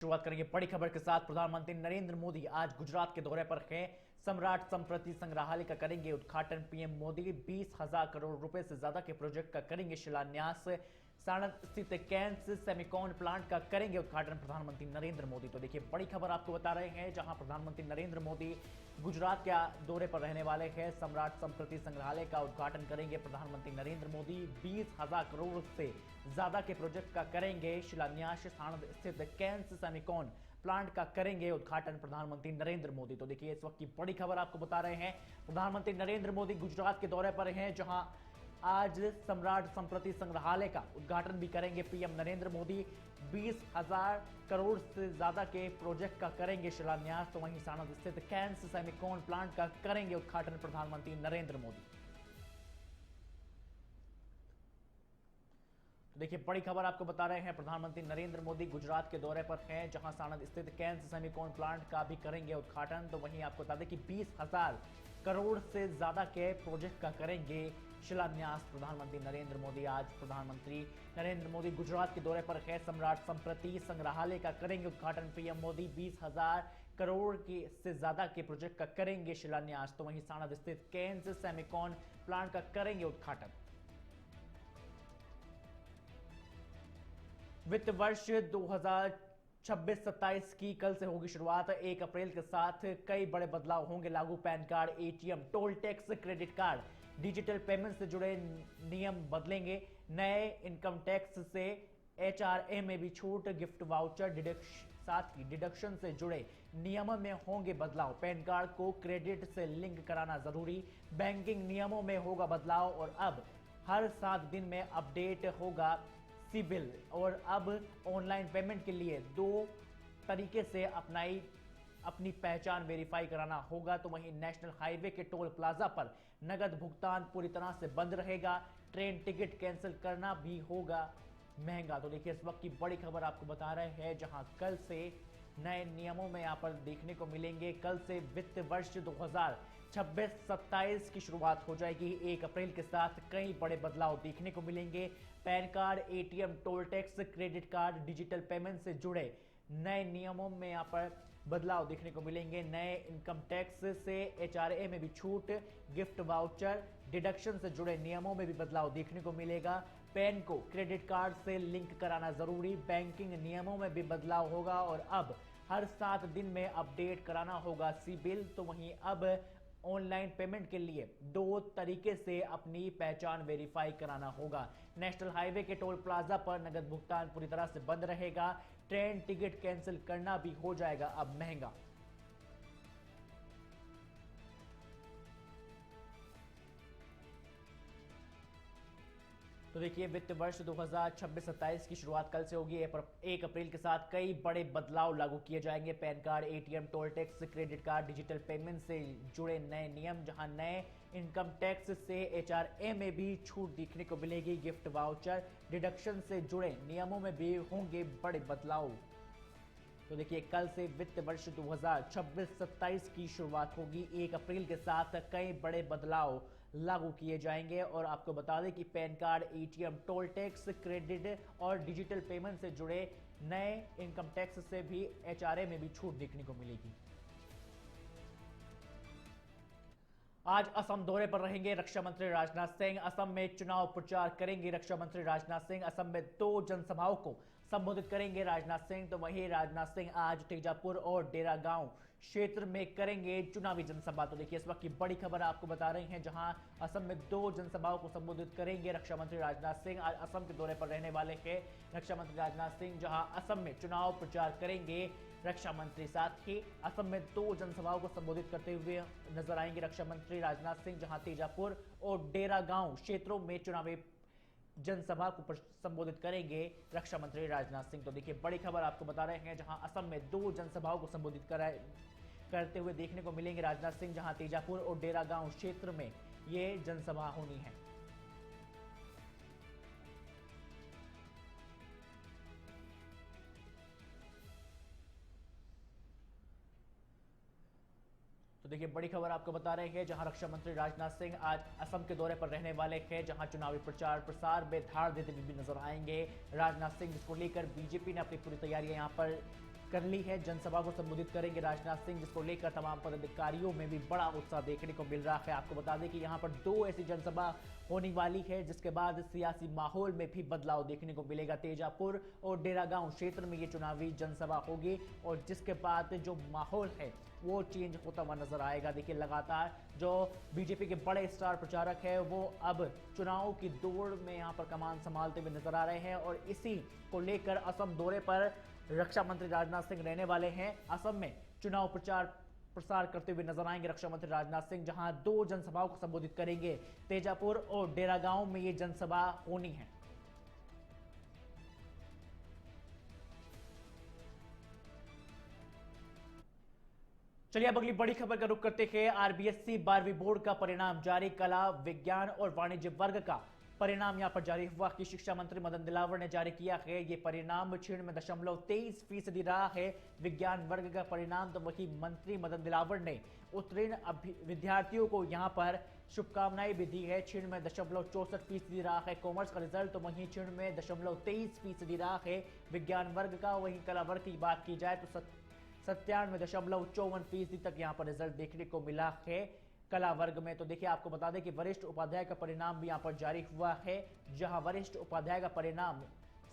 शुरुआत करेंगे बड़ी खबर के साथ। प्रधानमंत्री नरेंद्र मोदी आज गुजरात के दौरे पर हैं। सम्राट संप्रति संग्रहालय का करेंगे उद्घाटन। पीएम मोदी 20,000 करोड़ रुपए से ज्यादा के प्रोजेक्ट का करेंगे शिलान्यास। साणंद स्थित कैंस सेमिकॉन प्लांट का करेंगे उद्घाटन प्रधानमंत्री नरेंद्र मोदी। तो देखिए बड़ी खबर आपको बता रहे हैं, जहां प्रधानमंत्री नरेंद्र मोदी गुजरात के दौरे पर रहने वाले हैं। सम्राट संप्रति संग्रहालय का उद्घाटन करेंगे प्रधानमंत्री नरेंद्र मोदी। 20,000 करोड़ से ज्यादा के प्रोजेक्ट का करेंगे शिलान्यास। साणंद स्थित कैंस सेमिकॉन प्लांट का करेंगे उद्घाटन प्रधानमंत्री नरेंद्र मोदी। तो देखिए इस वक्त की बड़ी खबर आपको बता रहे हैं, प्रधानमंत्री नरेंद्र मोदी गुजरात के दौरे पर हैं, जहां आज सम्राट संप्रति संग्रहालय का उद्घाटन भी करेंगे पीएम नरेंद्र मोदी। 20,000 करोड़ से ज्यादा के प्रोजेक्ट का करेंगे शिलान्यास। तो वहीं साणंद स्थित कैंस सेमिकॉन प्लांट का करेंगे उद्घाटन प्रधानमंत्री नरेंद्र मोदी। तो देखिए बड़ी खबर आपको बता रहे हैं, प्रधानमंत्री नरेंद्र मोदी गुजरात के दौरे पर हैं, जहां साणंद स्थित कैंस सेमिकॉन प्लांट का भी करेंगे उद्घाटन। तो वहीं आपको बता दें कि 20,000 करोड़ से ज्यादा के प्रोजेक्ट का करेंगे शिलान्यास प्रधानमंत्री नरेंद्र मोदी। आज प्रधानमंत्री नरेंद्र मोदी गुजरात के दौरे पर है। सम्राट संप्रति संग्रहालय का करेंगे उद्घाटन पीएम मोदी। 20,000 करोड़ के से ज्यादा के प्रोजेक्ट का करेंगे शिलान्यास। तो वहीं साणंद स्थित कैंस सेमिकॉन प्लांट का करेंगे उद्घाटन। वित्त वर्ष 2026-27 की कल से होगी शुरुआत। 1 अप्रैल के साथ कई बड़े बदलाव होंगे लागू। Pan card, ATM, toll tax, credit card, digital payment से जुड़े नियम बदलेंगे। नए इनकम टैक्स से एचआरए में भी छूट। गिफ्ट वाउचर साथ ही डिडक्शन से जुड़े नियमों में होंगे बदलाव। पैन कार्ड को क्रेडिट से लिंक कराना जरूरी। बैंकिंग नियमों में होगा बदलाव और अब हर 7 दिन में अपडेट होगा सिबिल। और अब ऑनलाइन पेमेंट के लिए 2 तरीके से अपनी पहचान वेरीफाई कराना होगा। तो वहीं नेशनल हाईवे के टोल प्लाजा पर नगद भुगतान पूरी तरह से बंद रहेगा। ट्रेन टिकट कैंसिल करना भी होगा महंगा। तो देखिए इस वक्त की बड़ी खबर आपको बता रहे हैं, जहां कल से नए नियमों में यहां पर देखने को मिलेंगे। कल से वित्त वर्ष 2026-27 की शुरुआत हो जाएगी। 1 अप्रैल के साथ कई बड़े बदलाव देखने को मिलेंगे। Pan card, ATM, toll tax, credit card, digital payment से जुड़े नए नियमों में यहां पर बदलाव देखने को मिलेंगे। नए इनकम टैक्स से एचआरए में भी छूट। गिफ्ट वाउचर, डिडक्शन से जुड़े नियमों में भी बदलाव देखने को मिलेगा। पैन को क्रेडिट कार्ड से लिंक कराना जरूरी। बैंकिंग नियमों में भी बदलाव होगा और अब हर 7 दिन में अपडेट कराना होगा सिबिल। तो वहीं अब ऑनलाइन पेमेंट के लिए 2 तरीके से अपनी पहचान वेरीफाई कराना होगा। नेशनल हाईवे के टोल प्लाजा पर नगद भुगतान पूरी तरह से बंद रहेगा। ट्रेन टिकट कैंसिल करना भी हो जाएगा अब महंगा। तो देखिए वित्त वर्ष 2026-27 की शुरुआत कल से होगी। 1 अप्रैल के साथ कई बड़े बदलाव लागू किए जाएंगे। Pan card, ATM, toll tax, credit card, digital payment से जुड़े नए नियम, जहां नए इनकम टैक्स से एचआरए में भी छूट देखने को मिलेगी। गिफ्ट वाउचर, डिडक्शन से जुड़े नियमों में भी होंगे बड़े बदलाव। तो देखिए कल से वित्त वर्ष 2026-27 की शुरुआत होगी। 1 अप्रैल के साथ कई बड़े बदलाव लागू किए जाएंगे और आपको बता दें कि pan card, ATM, toll tax, credit और डिजिटल पेमेंट से जुड़े नए इनकम टैक्स से भी एचआरए में भी छूट देखने को मिलेगी। आज असम दौरे पर रहेंगे रक्षा मंत्री राजनाथ सिंह। असम में चुनाव प्रचार करेंगे रक्षा मंत्री राजनाथ सिंह। असम में 2 जनसभाओं को संबोधित करेंगे राजनाथ सिंह। तो वहीं राजनाथ सिंह आज तेजापुर और डेरा गांव क्षेत्र में करेंगे चुनावी जनसभा। तो देखिए इस वक्त की बड़ी खबर आपको बता रहे हैं, जहां असम में 2 जनसभाओं को संबोधित करेंगे रक्षा मंत्री राजनाथ सिंह। आज असम के दौरे पर रहने वाले हैं रक्षा मंत्री राजनाथ सिंह, जहां असम में चुनाव प्रचार करेंगे रक्षा मंत्री। साथ ही असम में 2 जनसभाओं को संबोधित करते हुए नजर आएंगे रक्षा मंत्री राजनाथ सिंह, जहां तेजापुर और डेरा गांव क्षेत्रों में चुनावी जनसभा को संबोधित करेंगे रक्षा मंत्री राजनाथ सिंह। तो देखिए बड़ी खबर आपको बता रहे हैं, जहां असम में 2 जनसभाओं को संबोधित करते हुए देखने को मिलेंगे राजनाथ सिंह, जहां तेजापुर और डेरा गांव क्षेत्र में ये जनसभा होनी है। तो देखिए बड़ी खबर आपको बता रहे हैं, जहां रक्षा मंत्री राजनाथ सिंह आज असम के दौरे पर रहने वाले हैं, जहां चुनावी प्रचार प्रसार में धार देते हुए भी नजर आएंगे राजनाथ सिंह, जिसको लेकर बीजेपी ने अपनी पूरी तैयारियां यहां पर कर ली है। जनसभा को संबोधित करेंगे राजनाथ सिंह, जिसको लेकर तमाम पदाधिकारियों में भी बड़ा उत्साह देखने को मिल रहा है। आपको बता दें कि यहां पर 2 ऐसी जनसभा होने वाली है, जिसके बाद सियासी माहौल में भी बदलाव देखने को मिलेगा। तेजापुर और डेरागांव क्षेत्र में ये चुनावी जनसभा होगी और जिसके बाद जो माहौल है वो चेंज होता हुआ नजर आएगा। देखिए, लगातार जो बीजेपी के बड़े स्टार प्रचारक है वो अब चुनाव की दौड़ में यहां पर कमान संभालते हुए नजर आ रहे हैं और इसी को लेकर असम दौरे पर रक्षा मंत्री राजनाथ सिंह रहने वाले हैं। असम में चुनाव प्रसार करते हुए नजर आएंगे रक्षा मंत्री राजनाथ सिंह, जहां 2 जनसभाओं को संबोधित करेंगे। तेजापुर और डेरागांव में ये जनसभा होनी है। चलिए अब अगली बड़ी खबर का रुख करते हैं। आरबीएससी 12वीं बोर्ड का परिणाम जारी। कला, विज्ञान और वाणिज्य वर्ग का परिणाम यहां पर जारी हुआ कि शिक्षा मंत्री मदन दिलावर ने जारी किया है। ये परिणाम 96.23% रहा है। विज्ञान वर्ग का परिणाम तो वही मंत्री मदन दिलावर ने उत्तीर्ण विद्यार्थियों को यहां पर शुभकामनाएं भी दी है। 96.64% रहा है कॉमर्स का रिजल्ट, तो वहीं 96.23% रहा है विज्ञान वर्ग का। वहीं कला वर्ग की बात की जाए तो 97.54% तक यहां पर रिजल्ट देखने को मिला है कला वर्ग में। तो देखिए, आपको बता दें कि वरिष्ठ उपाध्याय का परिणाम भी यहां पर जारी हुआ है, जहां वरिष्ठ उपाध्याय का परिणाम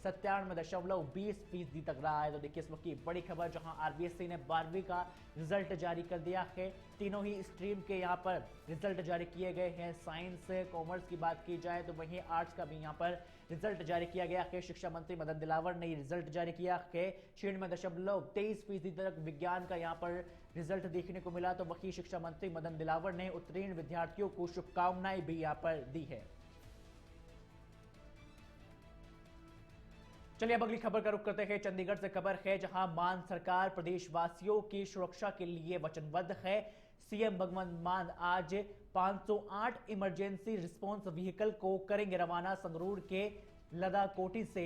97.20% तक रहा है। तो देखिए, इस वक्त की बड़ी खबर, जहां आरबीएससी ने 12वीं का रिजल्ट जारी कर दिया है। तीनों ही स्ट्रीम के यहां पर रिजल्ट जारी किए गए हैं। साइंस, कॉमर्स की बात की जाए तो वहीं आर्ट्स का भी यहां पर रिजल्ट जारी किया गया है। शिक्षा मंत्री मदन दिलावर ने रिजल्ट जारी किया है। 96.23% तक विज्ञान का यहां पर रिजल्ट देखने को मिला। तो वहीं शिक्षा मंत्री मदन दिलावर ने उत्तीर्ण विद्यार्थियों को शुभकामनाएं भी यहां पर दी है। चलिए अब अगली खबर का रुख करते हैं। चंडीगढ़ से खबर है, जहां मान सरकार प्रदेशवासियों की सुरक्षा के लिए वचनबद्ध है। सीएम भगवंत मान आज 508 इमरजेंसी रिस्पांस व्हीकल को करेंगे रवाना। संगरूर के लदाकोटी से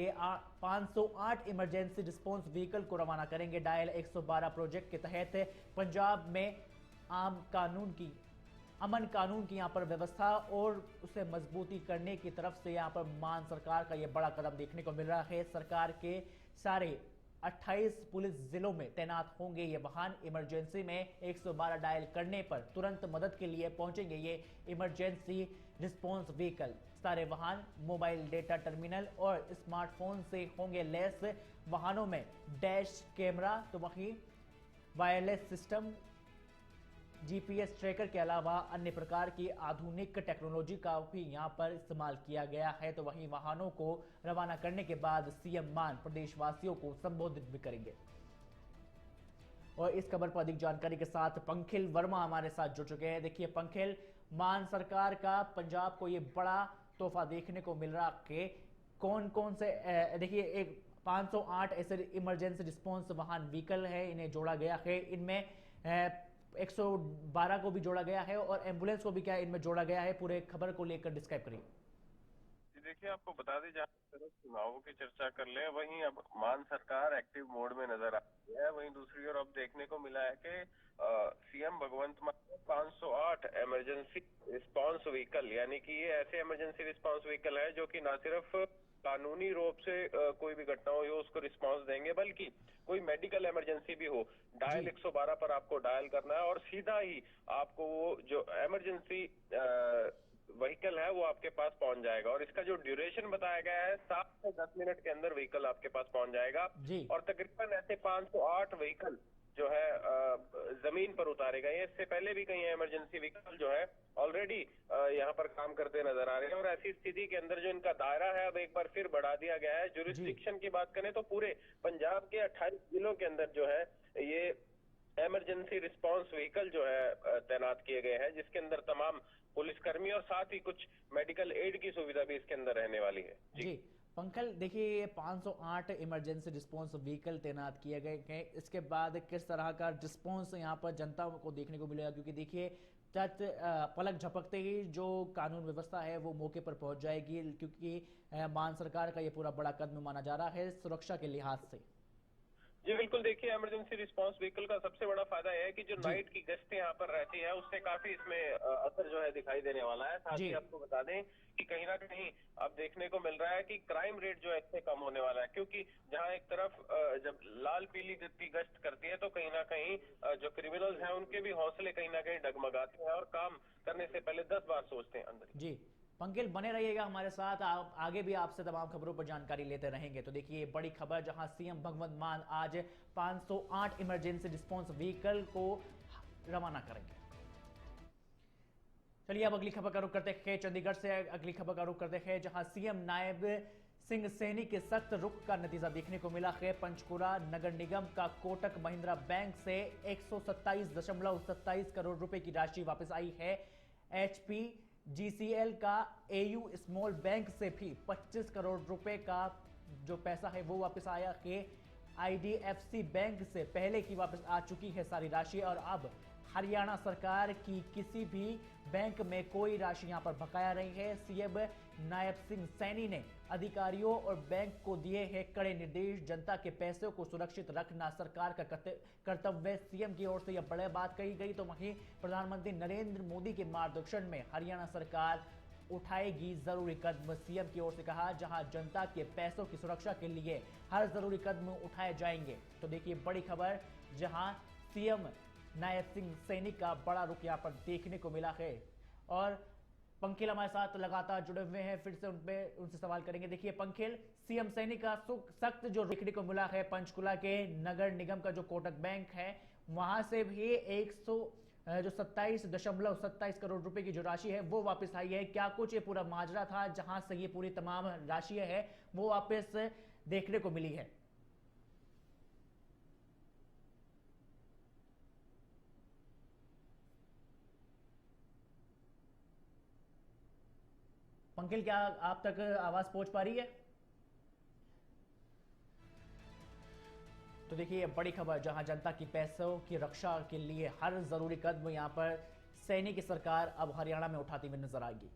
508 इमरजेंसी रिस्पांस व्हीकल को रवाना करेंगे। डायल 112 प्रोजेक्ट के तहत पंजाब में अमन कानून की यहां पर व्यवस्था और उसे मजबूती करने की तरफ से यहां पर मान सरकार का यह बड़ा कदम देखने को मिल रहा है। सरकार के सारे 28 पुलिस जिलों में तैनात होंगे ये वाहन। इमरजेंसी में 112 डायल करने पर तुरंत मदद के लिए पहुंचेंगे ये इमरजेंसी रिस्पांस व्हीकल। सारे वाहन मोबाइल डेटा टर्मिनल और स्मार्टफोन से होंगे लैस। वाहनों में डैश कैमरा, तो वहीं वायरलेस सिस्टम, जीपीएस ट्रैकर के अलावा अन्य प्रकार की आधुनिक टेक्नोलॉजी का भी यहां पर इस्तेमाल किया गया है। तो वहीं वाहनों को रवाना करने के बाद सीएम मान प्रदेशवासियों को संबोधित भी करेंगे। और इस खबर पर अधिक जानकारी के साथ पंखिल वर्मा हमारे साथ जुड़ चुके हैं। देखिए पंखिल, मान सरकार का पंजाब को ये बड़ा तोहफा देखने को मिल रहा है। कौन कौन से देखिए, एक 508 ऐसे इमरजेंसी रिस्पांस वाहन व्हीकल है, इन्हें जोड़ा गया है। इनमें 112 को भी जोड़ा गया है और एम्बुलेंस को भी क्या इनमें जोड़ा गया है। पूरे खबर को लेकर डिस्क्राइब करिए। देखिए, आपको बता दें, जहाँ तरफ चुनावों की चर्चा कर ले, वहीं अब मान सरकार एक्टिव मोड में नजर आ रही है। वहीं दूसरी ओर अब देखने को मिला है कि सीएम भगवंत मान 508 इमरजेंसी रिस्पांस व्हीकल, यानी कि ये ऐसे इमरजेंसी रिस्पांस व्हीकल है जो कि न सिर्फ कानूनी रूप से कोई भी घटना हो उसको रिस्पांस देंगे, बल्कि कोई मेडिकल इमरजेंसी भी हो, डायल 112 पर आपको डायल करना है और सीधा ही आपको वो जो इमरजेंसी व्हीकल है वो आपके पास पहुंच जाएगा। और इसका जो ड्यूरेशन बताया गया है, 7 से 10 मिनट के अंदर व्हीकल आपके पास पहुंच जाएगा। और तकरीबन ऐसे 508 व्हीकल जो है जमीन पर उतारे गए हैं। इससे पहले भी कई इमरजेंसी व्हीकल जो है ऑलरेडी यहाँ पर काम करते नजर आ रहे हैं। और ऐसी स्थिति के अंदर जो इनका दायरा है अब एक बार फिर बढ़ा दिया गया है। जुरिस्डिक्शन की बात करें तो पूरे पंजाब के 28 जिलों के अंदर जो है ये इमरजेंसी रिस्पांस व्हीकल जो है तैनात किए गए हैं, जिसके अंदर तमाम पुलिसकर्मी और साथ ही कुछ मेडिकल एड की सुविधा भी इसके अंदर रहने वाली है। जी पंकज, देखिए ये 508 इमरजेंसी रिस्पांस व्हीकल तैनात किए गए हैं। इसके बाद किस तरह का रिस्पांस यहाँ पर जनता को देखने को मिलेगा, क्योंकि देखिए पलक झपकते ही जो कानून व्यवस्था है वो मौके पर पहुंच जाएगी, क्योंकि मान सरकार का ये पूरा बड़ा कदम माना जा रहा है सुरक्षा के लिहाज से। जी बिल्कुल, देखिए इमरजेंसी रिस्पांस व्हीकल का सबसे बड़ा फायदा यह है कि जो जी नाइट की गश्तें यहाँ पर रहती है उससे काफी इसमें असर जो है दिखाई देने वाला है। साथ जी ही आपको बता दें कि कहीं ना कहीं अब देखने को मिल रहा है कि क्राइम रेट जो है इससे कम होने वाला है, क्योंकि जहाँ एक तरफ जब लाल पीली दीप्ति गश्त करती है तो कहीं ना कहीं जो क्रिमिनल्स हैं उनके भी हौसले कहीं ना कहीं डगमगाते हैं और काम करने से पहले 10 बार सोचते हैं अंदर ही। जी पंकिल, बने रहिएगा हमारे साथ। आप आगे भी आपसे तमाम खबरों पर जानकारी लेते रहेंगे। तो देखिए बड़ी खबर, जहां सीएम भगवंत मान आज 508 इमरजेंसी रिस्पांस व्हीकल को रवाना करेंगे। चलिए अब अगली खबर का रुख करते हैं चंडीगढ़ से। अगली खबर का रुख करते हैं जहां सीएम नायब सिंह सैनी के सख्त रुख का नतीजा देखने को मिला है। पंचकुला नगर निगम का कोटक महिंद्रा बैंक से 127.27 करोड़ रुपए की राशि वापस आई है। एचपी जीसीएल का एयू स्मॉल बैंक से भी 25 करोड़ रुपए का जो पैसा है वो वापस आया है। आईडीएफसी बैंक से पहले की वापस आ चुकी है सारी राशि, और अब हरियाणा सरकार की किसी भी बैंक में कोई राशि यहां पर बकाया नहीं है। सीएम नायब सिंह सैनी ने अधिकारियों और बैंक को दिए हैं कड़े निर्देश। जनता के पैसों को सुरक्षित रखना सरकार का कर्तव्य, सीएम की ओर से यह बड़ी बात कही गई। तो वहीं प्रधानमंत्री नरेंद्र मोदी के मार्गदर्शन में हरियाणा सरकार उठाएगी जरूरी कदम, सीएम की ओर से कहा। जहां जनता के पैसों की सुरक्षा के लिए हर जरूरी कदम उठाए जाएंगे। तो देखिए बड़ी खबर, जहां सीएम नायब सिंह सैनी का बड़ा रुख यहां पर देखने को मिला है। और पंखिल हमारे साथ लगातार जुड़े हुए हैं, फिर से उनसे सवाल करेंगे। देखिए पंखिल, सीएम सैनी का सख्त जो देखने को मिला है, पंचकुला के नगर निगम का जो कोटक बैंक है वहां से भी 127.27 करोड़ रुपए की जो राशि है वो वापस आई है। क्या कुछ ये पूरा माजरा था जहां से ये पूरी तमाम राशि है वो वापस देखने को मिली है? पंकिल, क्या आप तक आवाज पहुंच पा रही है? तो देखिए बड़ी खबर, जहां जनता की पैसों की रक्षा के लिए हर जरूरी कदम यहां पर सैनी की सरकार अब हरियाणा में उठाती हुई नजर आएगी।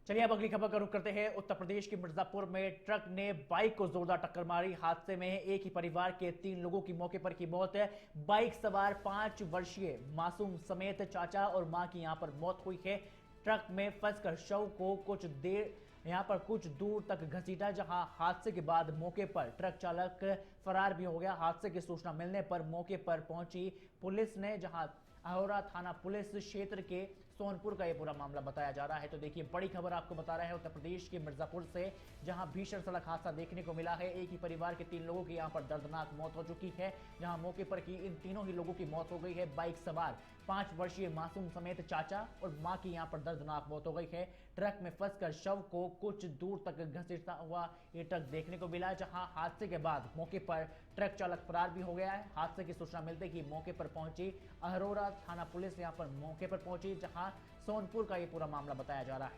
चलिए अब अगली खबर का रुख करते हैं। उत्तर प्रदेश के मिर्जापुर में ट्रक ने बाइक को जोरदार टक्कर मारी। हादसे में एक ही परिवार के 3 लोगों की मौके पर की मौत है। बाइक सवार 5 वर्षीय मासूम समेत चाचा और मां की यहां पर मौत हुई है। ट्रक में फंसकर शव को कुछ देर यहां पर कुछ दूर तक घसीटा, जहां हादसे के बाद मौके पर ट्रक चालक फरार भी हो गया। हादसे की सूचना मिलने पर मौके पर पहुंची पुलिस ने, जहां अहोरा थाना पुलिस क्षेत्र के सोनपुर का यह पूरा मामला बताया जा रहा है। तो देखिए बड़ी खबर आपको बता रहे हैं उत्तर प्रदेश के मिर्जापुर से, जहां भीषण सड़क हादसा देखने को मिला है। एक ही परिवार के 3 लोगों की यहां पर दर्दनाक मौत हो चुकी है, जहां मौके पर की इन तीनों ही लोगों की मौत हो गई है। बाइक सवार 5 वर्षीय मासूम समेत चाचा और मां की यहां पर दर्दनाक मौत हो गई है। ट्रक में फंसकर शव को कुछ दूर तक घसीटता हुआ ये ट्रक देखने को मिला, जहां हादसे के बाद मौके पर ट्रक चालक फरार भी हो गया है। हादसे की सूचना मिलते ही मौके पर पहुंची अहरोरा थाना पुलिस यहां पर मौके पर पहुंची, जहां सोनपुर का ये पूरा मामला बताया जा रहा है।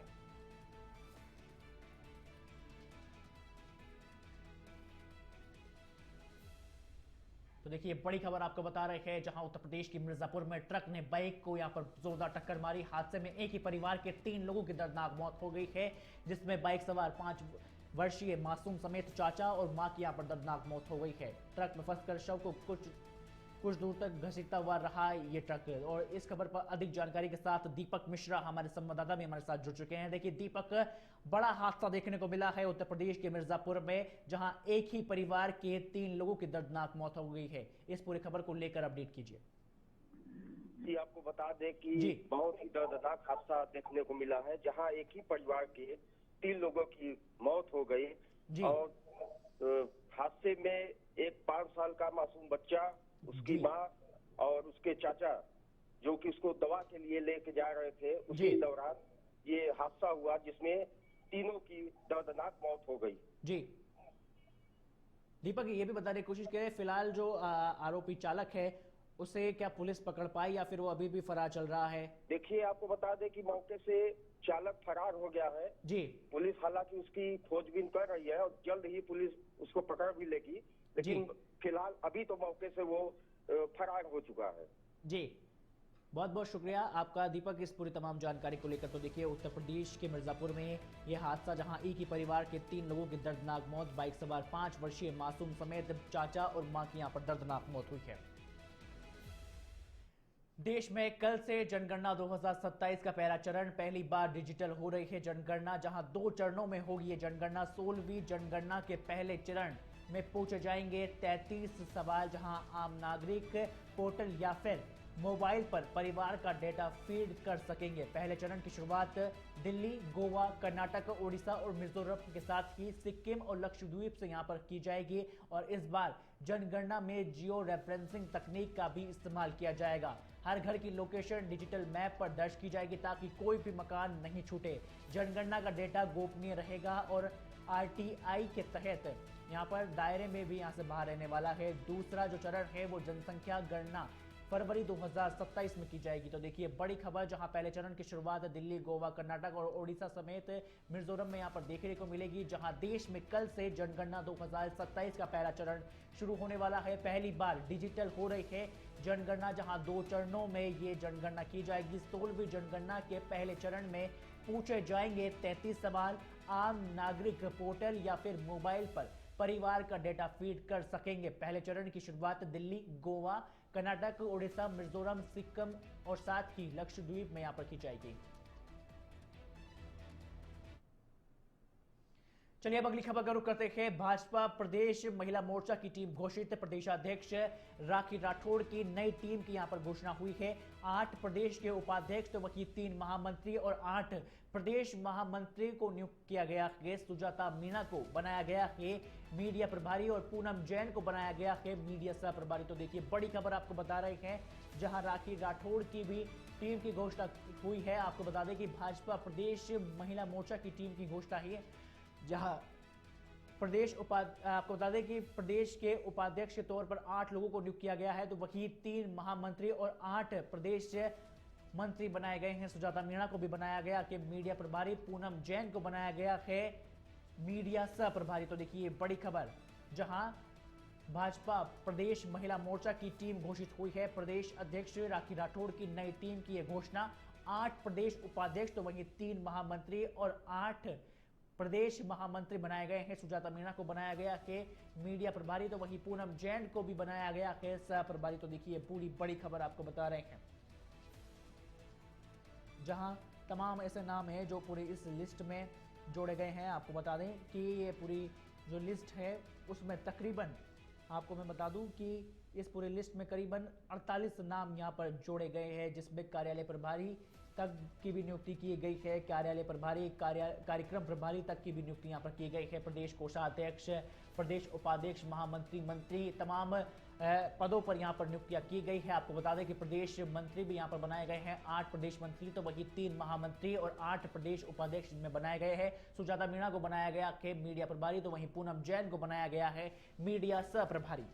तो देखिए बड़ी खबर आपको बता रहे हैं, जहां उत्तर प्रदेश की मिर्जापुर में ट्रक ने बाइक को यहां पर जोरदार टक्कर मारी। हादसे में एक ही परिवार के 3 लोगों की दर्दनाक मौत हो गई है, जिसमें बाइक सवार 5 वर्षीय मासूम समेत चाचा और मां की यहां पर दर्दनाक मौत हो गई है। ट्रक में फंसकर शव को कुछ दूर तक घसीटता हुआ रहा ये ट्रक। और इस खबर पर अधिक जानकारी के साथ दीपक मिश्रा हमारे संवाददाता भी हमारे साथ जुड़ चुके हैं। देखिए दीपक, बड़ा हादसा देखने को मिला है उत्तर प्रदेश के मिर्जापुर में, जहां एक ही परिवार के 3 लोगों की दर्दनाक मौत हो गई है। इस पूरी खबर को लेकर अपडेट कीजिए। जी, आपको बता दें कि बहुत ही दर्दनाक हादसा देखने को मिला है, जहां एक ही परिवार के 3 लोगों की मौत हो गई। और हादसे में एक 5 साल का मासूम बच्चा, उसकी मां और उसके चाचा, जो कि उसको दवा के लिए लेके जा रहे थे, उसी दौरान ये हादसा हुआ, जिसमें तीनों की दर्दनाक मौत हो गई। जी दीपक, ये भी बताने की कोशिश करें, फिलहाल जो आरोपी चालक है उसे क्या पुलिस पकड़ पाई या फिर वो अभी भी फरार चल रहा है? देखिए, आपको बता दें कि मौके से चालक फरार हो गया है। जी, पुलिस हालांकि उसकी खोजबीन कर रही है और जल्द ही पुलिस उसको पकड़ भी लेगी, लेकिन फिलहाल अभी तो मौके से वो फरार हो चुका है। जी बहुत बहुत शुक्रिया आपका दीपक इस पूरी तमाम जानकारी को लेकर। तो देखिए उत्तर प्रदेश के मिर्जापुर में यह हादसा, जहां एक ही परिवार के 3 लोगों की दर्दनाक मौत, बाइक सवार 5 वर्षीय मासूम समेत चाचा और मां की यहां पर दर्दनाक मौत हुई है। देश में कल से जनगणना 2027 का पहला चरण, पहली बार डिजिटल हो रही है जनगणना, जहां 2 चरणों में होगी ये जनगणना। 16वीं जनगणना के पहले चरण में पूछे जाएंगे 33 सवाल, जहां आम नागरिक पोर्टल या फिर मोबाइल पर परिवार का डेटा फीड कर सकेंगे। पहले चरण की शुरुआत दिल्ली, गोवा, कर्नाटक, उड़ीसा और मिजोरम के साथ ही सिक्किम और लक्षद्वीप से यहां पर की जाएगी। और इस बार जनगणना में जियो रेफरेंसिंग तकनीक का भी इस्तेमाल किया जाएगा। हर घर की लोकेशन डिजिटल मैप पर दर्ज की जाएगी ताकि कोई भी मकान नहीं छूटे। जनगणना का डेटा गोपनीय रहेगा और आरटीआई के तहत यहाँ पर दायरे में भी यहाँ से बाहर रहने वाला है। दूसरा जो चरण है वो जनसंख्या गणना फरवरी 2027 में की जाएगी। तो देखिए बड़ी खबर, जहां पहले चरण की शुरुआत दिल्ली, गोवा, कर्नाटक और ओडिशा समेत मिजोरम में यहां पर देखने को मिलेगी, जहां देश में कल से जनगणना 2027 का पहला चरण शुरू होने वाला है। पहली बार डिजिटल हो रही है जनगणना, जहां 2 चरणों में ये जनगणना की जाएगी। 16वीं जनगणना के पहले चरण में पूछे जाएंगे 33 सवाल। आम नागरिक पोर्टल या फिर मोबाइल पर परिवार का डेटा फीड कर सकेंगे। पहले चरण की शुरुआत दिल्ली, गोवा, कर्नाटक, उड़ीसा, मिजोरम, सिक्किम और साथ ही लक्षद्वीप में यहां पर की जाएगी। चलिए अब अगली खबर का रुख करते हैं। भाजपा प्रदेश महिला मोर्चा की टीम घोषित, प्रदेशाध्यक्ष राखी राठौड़ की नई टीम की यहां पर घोषणा हुई है। 8 प्रदेश के उपाध्यक्ष तो वही 3 महामंत्री और 8 प्रदेश महामंत्री को नियुक्त किया गया है। सुजाता मीणा को बनाया गया है मीडिया प्रभारी और पूनम जैन को बनाया गया है मीडिया सह प्रभारी। तो देखिए बड़ी खबर आपको बता रहे हैं, जहां राखी राठौड़ की भी टीम की घोषणा हुई है। आपको बता दें कि भाजपा प्रदेश महिला मोर्चा की टीम की घोषणा है, जहां आपको बता दें कि प्रदेश के उपाध्यक्ष के तौर पर 8 लोगों को नियुक्त किया गया है, तो वही 3 महामंत्री और 8 प्रदेश मंत्री बनाए गए हैं। सुजाता मीणा को भी बनाया गया कि मीडिया प्रभारी, पूनम जैन को बनाया गया है मीडिया सह प्रभारी। तो देखिए बड़ी खबर, जहां भाजपा प्रदेश महिला मोर्चा की टीम घोषित हुई है। प्रदेश अध्यक्ष राखी राठौड़ की नई टीम की यह घोषणा। 8 प्रदेश उपाध्यक्ष तो वही 3 महामंत्री और 8 प्रदेश महामंत्री बनाए गए हैं। सुजाता मीणा को बनाया गया है मीडिया प्रभारी, तो वही पूनम जैन को भी बनाया गया है सह प्रभारी। तो देखिए पूरी बड़ी खबर आपको बता रहे हैं, जहां तमाम ऐसे नाम हैं जो पूरी इस लिस्ट में जोड़े गए हैं। आपको बता दें कि ये पूरी जो लिस्ट है उसमें तकरीबन, आपको मैं बता दूं कि इस पूरी लिस्ट में करीबन 48 नाम यहां पर जोड़े गए हैं, जिसमें कार्यालय प्रभारी तक की भी नियुक्ति की गई है। कार्यालय प्रभारी, कार्यक्रम प्रभारी तक की भी नियुक्ति यहाँ पर की गई है। प्रदेश कोषाध्यक्ष, प्रदेश उपाध्यक्ष, महामंत्री, मंत्री, तमाम पदों पर यहाँ पर नियुक्तियां की गई है। आपको बता दें कि प्रदेश मंत्री भी यहाँ पर बनाए गए हैं। 8 प्रदेश मंत्री तो वही 3 महामंत्री और 8 प्रदेश उपाध्यक्ष इनमें बनाए गए हैं। सुजाता मीणा को बनाया गया है मीडिया प्रभारी, तो वहीं पूनम जैन को बनाया गया है मीडिया सह प्रभारी।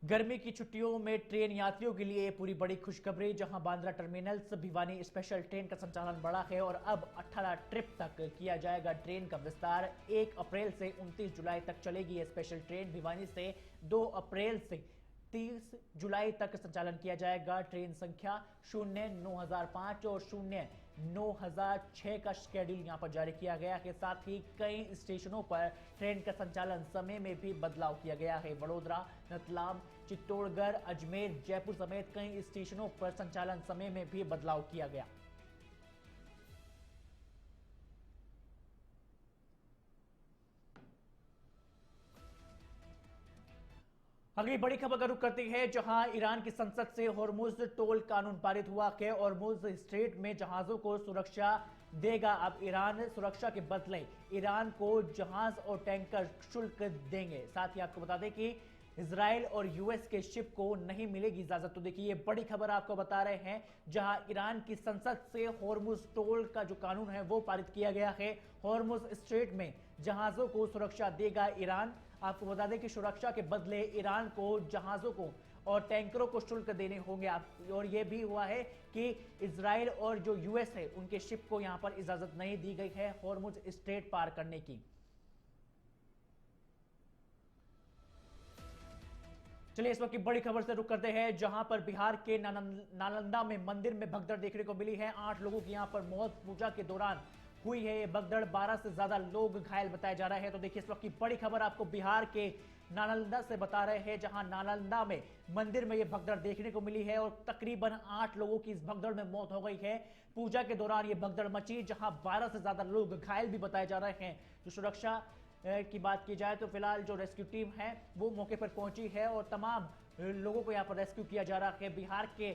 गर्मी की छुट्टियों में ट्रेन यात्रियों के लिए पूरी बड़ी खुशखबरी, जहां बांद्रा टर्मिनल से भिवानी स्पेशल ट्रेन का संचालन बढ़ा है और अब 18 ट्रिप तक किया जाएगा ट्रेन का विस्तार। 1 अप्रैल से 29 जुलाई तक चलेगी ये स्पेशल ट्रेन। भिवानी से 2 अप्रैल से 30 जुलाई तक संचालन किया जाएगा। ट्रेन संख्या 09005 और 09006 का शेड्यूल यहां पर जारी किया गया है। साथ ही कई स्टेशनों पर ट्रेन का संचालन समय में भी बदलाव किया गया है। वडोदरा, रतलाम, चित्तौड़गढ़, अजमेर, जयपुर समेत कई स्टेशनों पर संचालन समय में भी बदलाव किया गया। अगली बड़ी खबर का रुख करते हैं, जहां ईरान की संसद से हॉर्मुज टोल कानून पारित हुआ है। हॉर्मुज स्ट्रेट में जहाजों को सुरक्षा देगा। अब ईरान सुरक्षा के बदले ईरान को जहाज और टैंकर शुल्क देंगे। साथ ही आपको बता दें कि इजराइल और यूएस के शिप को नहीं मिलेगी इजाजत। तो देखिए ये बड़ी खबर आपको बता रहे हैं, जहां ईरान की संसद से हॉर्मुज टोल का जो कानून है वो पारित किया गया है। हॉर्मुज स्ट्रेट में जहाजों को सुरक्षा देगा ईरान। आपको बता दें कि सुरक्षा के बदले ईरान को जहाजों को और टैंकरों को शुल्क देने होंगे। और यह भी हुआ है कि इजराइल और जो यूएस है उनके शिप को यहां पर इजाजत नहीं दी गई है हॉर्मुज स्ट्रेट पार करने की। चलिए इस वक्त की बड़ी खबर से रुक करते हैं, जहां पर बिहार के नालंदा में मंदिर में भगदड़ देखने को मिली है। 8 लोगों की यहां पर मौत पूजा के दौरान हुई है। ये भगदड़ 12 से ज्यादा लोग घायल बताए जा रहे हैं। तो देखिए इस वक्त की बड़ी खबर आपको बिहार के नालंदा से बता रहे हैं, जहां नालंदा में मंदिर में ये भगदड़ देखने को मिली है और तकरीबन 8 लोगों की इस भगदड़ में मौत हो गई है। पूजा के दौरान ये भगदड़ मची, जहां 12 से ज्यादा लोग घायल भी बताए जा रहे हैं। जो सुरक्षा की बात की जाए तो फिलहाल जो रेस्क्यू टीम है वो मौके पर पहुंची है और तमाम लोगों को यहां पर रेस्क्यू किया जा रहा है। बिहार के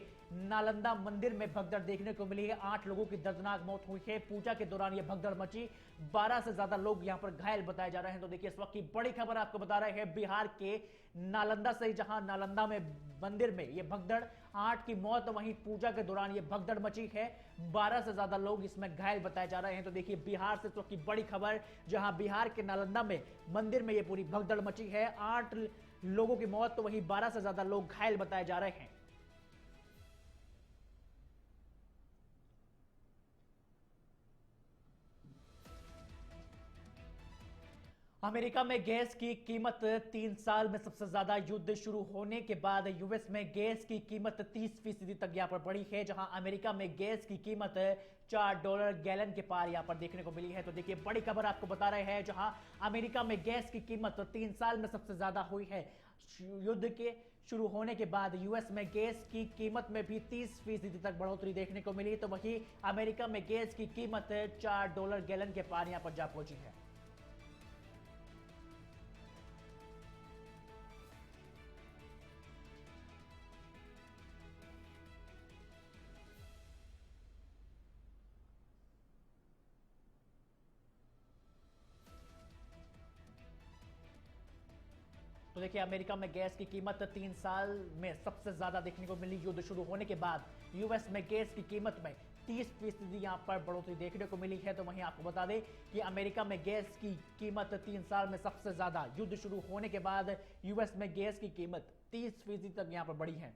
नालंदा मंदिर में भगदड़ देखने को मिली है। 8 लोगों की दर्दनाक मौत हुई है। पूजा के दौरान यह भगदड़ मची, 12 से ज्यादा लोग यहां पर घायल बताए जा रहे हैं। तो देखिए इस वक्त की बड़ी खबर आपको बता रहे हैं बिहार के नालंदा से, जहां नालंदा में मंदिर में यह भगदड़, 8 की मौत, वहीं पूजा के दौरान यह भगदड़ मची है। 12 से ज्यादा लोग इसमें घायल बताए जा रहे हैं। तो देखिए बिहार से इस वक्त की बड़ी खबर, जहां बिहार के नालंदा में मंदिर में यह पूरी भगदड़ मची है। 8 लोगों की मौत, तो वहीं 12 से ज्यादा लोग घायल बताए जा रहे हैं। अमेरिका में गैस की कीमत 3 साल में सबसे ज्यादा, युद्ध शुरू होने के बाद यूएस में गैस की कीमत 30% तक यहां पर बढ़ी है। जहां अमेरिका में गैस की कीमत $4 गैलन के पार यहां पर देखने को मिली है। तो देखिए बड़ी खबर आपको बता रहे हैं, जहां अमेरिका में गैस की कीमत 3 साल में सबसे ज्यादा हुई है। युद्ध के शुरू होने के बाद यूएस में गैस की कीमत में भी 30% तक बढ़ोतरी देखने को मिली। तो वहीं अमेरिका में गैस की कीमत $4 गैलन के पार यहां पर जा पहुंची है। तो देखिए अमेरिका में गैस की कीमत 3 साल में सबसे ज्यादा देखने को मिली। युद्ध शुरू होने के बाद यूएस में गैस की कीमत में 30% यहां पर बढ़ोतरी देखने को मिली है। तो वहीं आपको बता दें कि अमेरिका में गैस की कीमत 3 साल में सबसे ज्यादा, युद्ध शुरू होने के बाद यूएस में गैस की कीमत 30% तक यहां पर बढ़ी है।